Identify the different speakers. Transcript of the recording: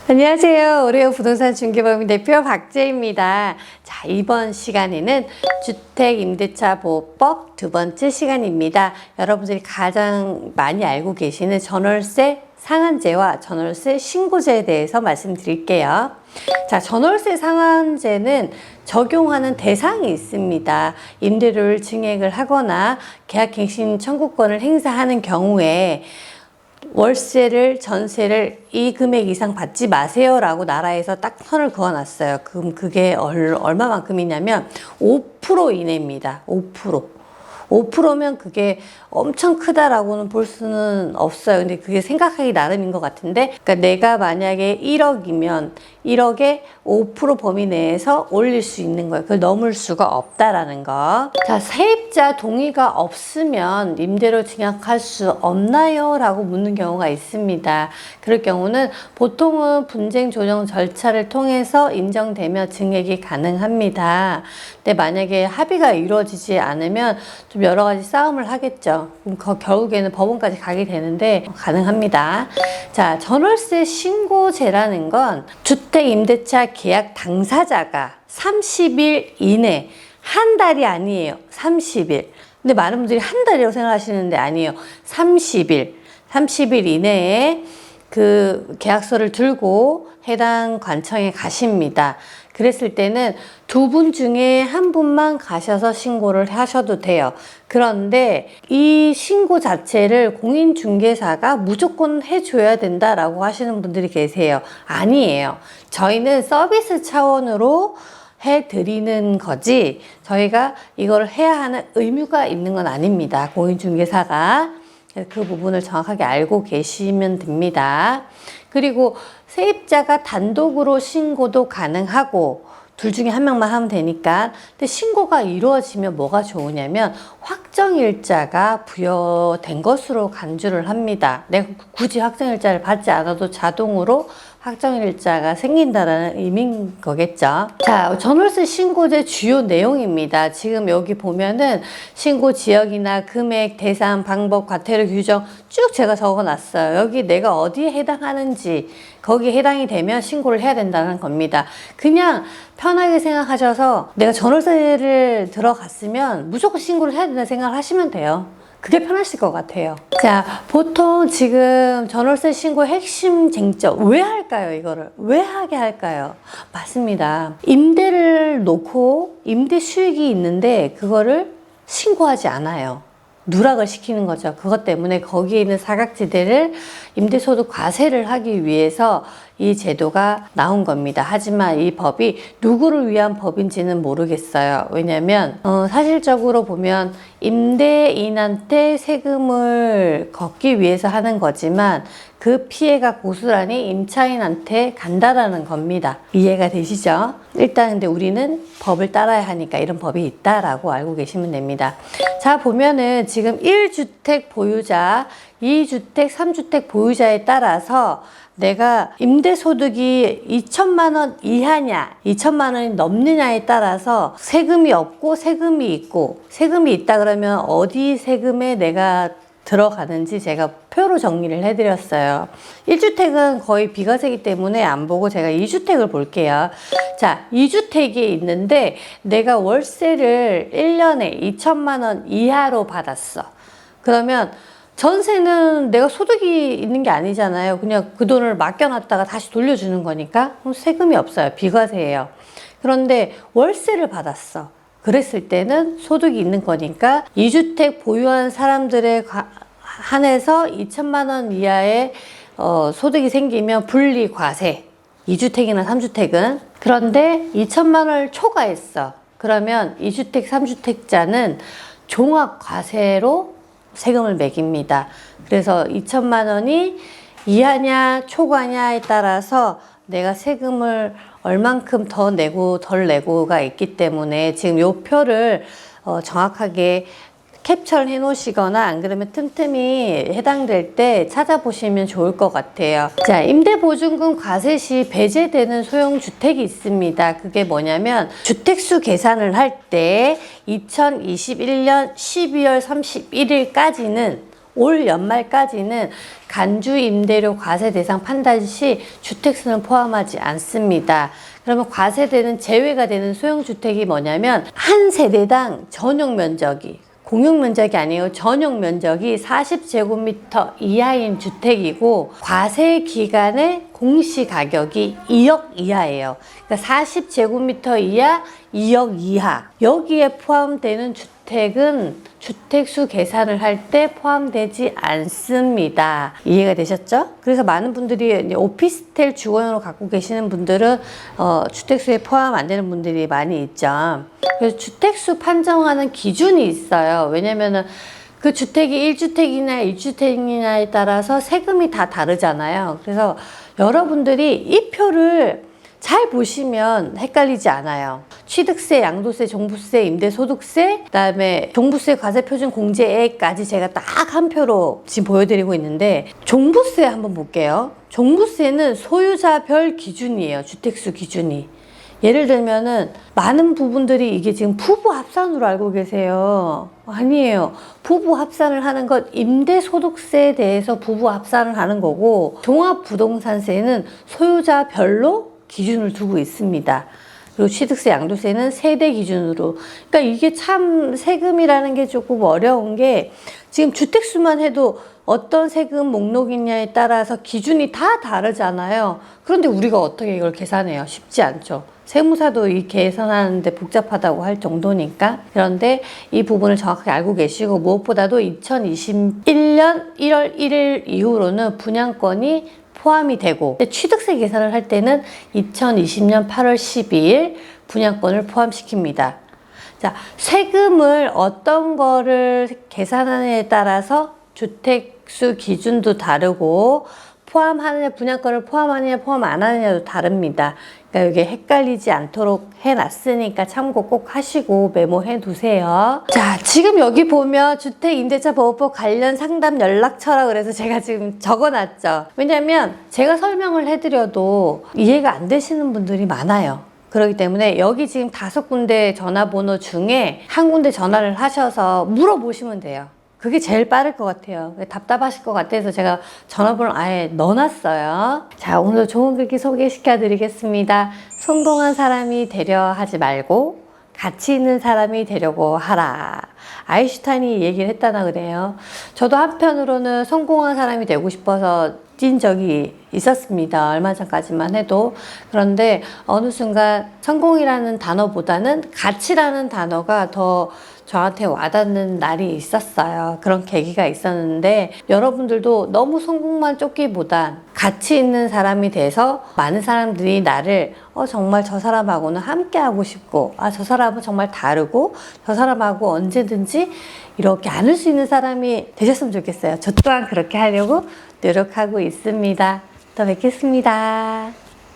Speaker 1: 안녕하세요. 오레오 부동산 중개법인 대표 박재입니다. 자, 이번 시간에는 주택임대차 보호법 두 번째 시간입니다. 여러분들이 가장 많이 알고 계시는 전월세 상한제와 전월세 신고제에 대해서 말씀드릴게요. 자, 전월세 상한제는 적용하는 대상이 있습니다. 임대료를 증액을 하거나 계약갱신 청구권을 행사하는 경우에 월세를, 전세를 이 금액 이상 받지 마세요 라고 나라에서 딱 선을 그어놨어요. 그럼 그게 얼마만큼이냐면 5% 이내입니다. 5%. 5%면 그게 엄청 크다라고는 볼 수는 없어요. 근데 그게 생각하기 나름인 것 같은데, 그러니까 내가 만약에 1억이면 1억에 5% 범위 내에서 올릴 수 있는 거예요. 그걸 넘을 수가 없다라는 거. 자, 세입자 동의가 없으면 임대료 증액할 수 없나요? 라고 묻는 경우가 있습니다. 그럴 경우는 보통은 분쟁 조정 절차를 통해서 인정되며 증액이 가능합니다. 근데 만약에 합의가 이루어지지 않으면 좀 여러 가지 싸움을 하겠죠. 그럼 결국에는 법원까지 가게 되는데 가능합니다. 자, 전월세 신고제라는 건 주택임대차 계약 당사자가 30일 이내, 한 달이 아니에요. 30일. 근데 많은 분들이 한 달이라고 생각하시는데 아니에요. 30일 이내에 그 계약서를 들고 해당 관청에 가십니다. 그랬을 때는 두 분 중에 한 분만 가셔서 신고를 하셔도 돼요. 그런데 이 신고 자체를 공인중개사가 무조건 해줘야 된다라고 하시는 분들이 계세요. 아니에요. 저희는 서비스 차원으로 해드리는 거지 저희가 이걸 해야 하는 의무가 있는 건 아닙니다. 공인중개사가. 그 부분을 정확하게 알고 계시면 됩니다. 그리고 세입자가 단독으로 신고도 가능하고 둘 중에 한 명만 하면 되니까. 근데 신고가 이루어지면 뭐가 좋으냐면 확정일자가 부여된 것으로 간주를 합니다. 내가 굳이 확정일자를 받지 않아도 자동으로 확정일자가 생긴다는 의미인 거겠죠. 자, 전월세 신고제 주요 내용입니다. 지금 여기 보면은 신고 지역이나 금액, 대상, 방법, 과태료 규정 쭉 제가 적어놨어요. 여기 내가 어디에 해당하는지 거기에 해당이 되면 신고를 해야 된다는 겁니다. 그냥 편하게 생각하셔서 내가 전월세를 들어갔으면 무조건 신고를 해야 된다는 생각을 하시면 돼요. 그게 편하실 것 같아요. 자, 보통 지금 전월세 신고의 핵심 쟁점, 왜 할까요, 이거를? 왜 하게 할까요? 맞습니다. 임대를 놓고 임대 수익이 있는데 그거를 신고하지 않아요. 누락을 시키는 거죠. 그것 때문에 거기에 있는 사각지대를 임대소득 과세를 하기 위해서 이 제도가 나온 겁니다. 하지만 이 법이 누구를 위한 법인지는 모르겠어요. 왜냐면 사실적으로 보면 임대인한테 세금을 걷기 위해서 하는 거지만 그 피해가 고스란히 임차인한테 간다라는 겁니다. 이해가 되시죠? 일단 근데 우리는 법을 따라야 하니까 이런 법이 있다라고 알고 계시면 됩니다. 자, 보면은 지금 1주택 보유자, 2주택, 3주택 보유자에 따라서 내가 임대소득이 2천만 원 이하냐, 2천만 원이 넘느냐에 따라서 세금이 없고 세금이 있고, 세금이 있다 그러면 어디 세금에 내가 들어가는지 제가 표로 정리를 해드렸어요. 1주택은 거의 비과세이기 때문에 안 보고 제가 2주택을 볼게요. 자, 2주택이 있는데 내가 월세를 1년에 2천만 원 이하로 받았어. 그러면 전세는 내가 소득이 있는 게 아니잖아요. 그냥 그 돈을 맡겨놨다가 다시 돌려주는 거니까 세금이 없어요. 비과세예요. 그런데 월세를 받았어. 그랬을 때는 소득이 있는 거니까 2주택 보유한 사람들에 한해서 2천만 원 이하의 소득이 생기면 분리과세. 2주택이나 3주택은. 그런데 2천만 원을 초과했어. 그러면 2주택, 3주택자는 종합과세로 세금을 매깁니다. 그래서 2천만 원이 이하냐 초과냐에 따라서 내가 세금을 얼만큼 더 내고 덜 내고가 있기 때문에 지금 요 표를 정확하게 캡처를 해 놓으시거나 안 그러면 틈틈이 해당될 때 찾아보시면 좋을 것 같아요. 자, 임대보증금 과세 시 배제되는 소형주택이 있습니다. 그게 뭐냐면 주택수 계산을 할 때 2021년 12월 31일까지는 올 연말까지는 간주 임대료 과세 대상 판단 시 주택수는 포함하지 않습니다. 그러면 과세되는 제외가 되는 소형주택이 뭐냐면 한 세대당 전용 면적이 공용 면적이 아니에요. 전용 면적이 40제곱미터 이하인 주택이고 과세 기간의 공시 가격이 2억 이하예요. 그러니까 40제곱미터 이하, 2억 이하. 여기에 포함되는 주택은 주택수 계산을 할 때 포함되지 않습니다. 이해가 되셨죠? 그래서 많은 분들이 이제 오피스텔 주거용으로 갖고 계시는 분들은 주택수에 포함 안 되는 분들이 많이 있죠. 그래서 주택수 판정하는 기준이 있어요. 왜냐면은 그 주택이 1주택이나 2주택이냐에 따라서 세금이 다 다르잖아요. 그래서 여러분들이 이 표를 잘 보시면 헷갈리지 않아요. 취득세, 양도세, 종부세, 임대소득세, 그다음에 종부세 과세표준 공제액까지 제가 딱 한 표로 지금 보여드리고 있는데 종부세 한번 볼게요. 종부세는 소유자별 기준이에요. 주택수 기준이. 예를 들면은 많은 부분들이 이게 지금 부부 합산으로 알고 계세요. 아니에요. 부부 합산을 하는 것 임대소득세에 대해서 부부 합산을 하는 거고 종합부동산세는 소유자별로 기준을 두고 있습니다. 그리고 취득세, 양도세는 세대 기준으로. 그러니까 이게 참 세금이라는 게 조금 어려운 게 지금 주택수만 해도 어떤 세금 목록이냐에 따라서 기준이 다 다르잖아요. 그런데 우리가 어떻게 이걸 계산해요? 쉽지 않죠. 세무사도 이 계산하는데 복잡하다고 할 정도니까. 그런데 이 부분을 정확하게 알고 계시고 무엇보다도 2021년 1월 1일 이후로는 분양권이 포함이 되고 취득세 계산을 할 때는 2020년 8월 12일 분양권을 포함시킵니다. 자, 세금을 어떤 거를 계산하느냐에 따라서 주택수 기준도 다르고 포함하느냐, 분양권을 포함하느냐, 포함 안 하느냐도 다릅니다. 그러니까 이게 헷갈리지 않도록 해놨으니까 참고 꼭 하시고 메모해 두세요. 자, 지금 여기 보면 주택임대차보호법 관련 상담 연락처라 그래서 제가 지금 적어놨죠. 왜냐면 제가 설명을 해드려도 이해가 안 되시는 분들이 많아요. 그렇기 때문에 여기 지금 5군데 전화번호 중에 한 군데 전화를 하셔서 물어보시면 돼요. 그게 제일 빠를 것 같아요. 답답하실 것 같아서 제가 전화번호를 아예 넣어놨어요. 자, 오늘 좋은 글귀 소개시켜 드리겠습니다. 성공한 사람이 되려 하지 말고 가치 있는 사람이 되려고 하라. 아인슈타인이 얘기를 했다나 그래요. 저도 한편으로는 성공한 사람이 되고 싶어서 찐 적이 있었습니다. 얼마 전까지만 해도. 그런데 어느 순간 성공이라는 단어보다는 가치라는 단어가 더 저한테 와닿는 날이 있었어요. 그런 계기가 있었는데 여러분들도 너무 성공만 쫓기보단 가치 있는 사람이 돼서 많은 사람들이 나를 정말 저 사람하고는 함께 하고 싶고 저 사람은 정말 다르고 저 사람하고 언제든지 이렇게 안을 수 있는 사람이 되셨으면 좋겠어요. 저 또한 그렇게 하려고 노력하고 있습니다. 또 뵙겠습니다.